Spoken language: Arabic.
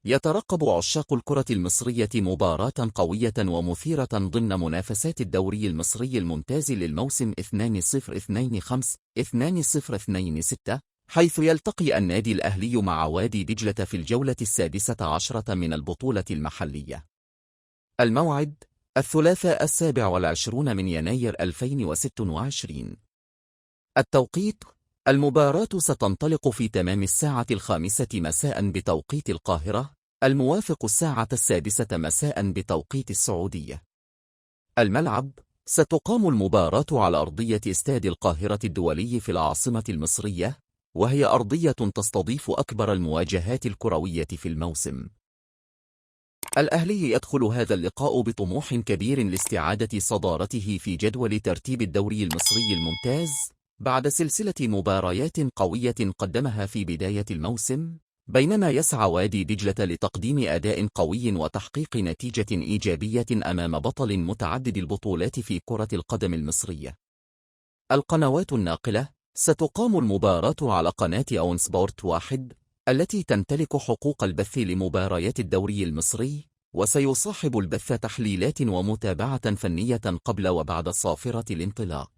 يترقب عشاق الكرة المصرية مباراة قوية ومثيرة ضمن منافسات الدوري المصري الممتاز للموسم 2025-2026، حيث يلتقي النادي الأهلي مع وادي دجلة في الجولة السادسة عشرة من البطولة المحلية. الموعد: الثلاثاء 27 من يناير 2026. التوقيت: المباراة ستنطلق في تمام 5:00 مساء بتوقيت القاهرة، الموافق 6:00 مساء بتوقيت السعودية. الملعب: ستقام المباراة على أرضية استاد القاهرة الدولي في العاصمة المصرية، وهي أرضية تستضيف أكبر المواجهات الكروية في الموسم. الأهلي يدخل هذا اللقاء بطموح كبير لاستعادة صدارته في جدول ترتيب الدوري المصري الممتاز بعد سلسلة مباريات قوية قدمها في بداية الموسم، بينما يسعى وادي دجلة لتقديم أداء قوي وتحقيق نتيجة إيجابية أمام بطل متعدد البطولات في كرة القدم المصرية. القنوات الناقلة: ستقام المباراة على قناة أون سبورت 1 التي تمتلك حقوق البث لمباريات الدوري المصري، وسيصاحب البث تحليلات ومتابعة فنية قبل وبعد صافرة الانطلاق.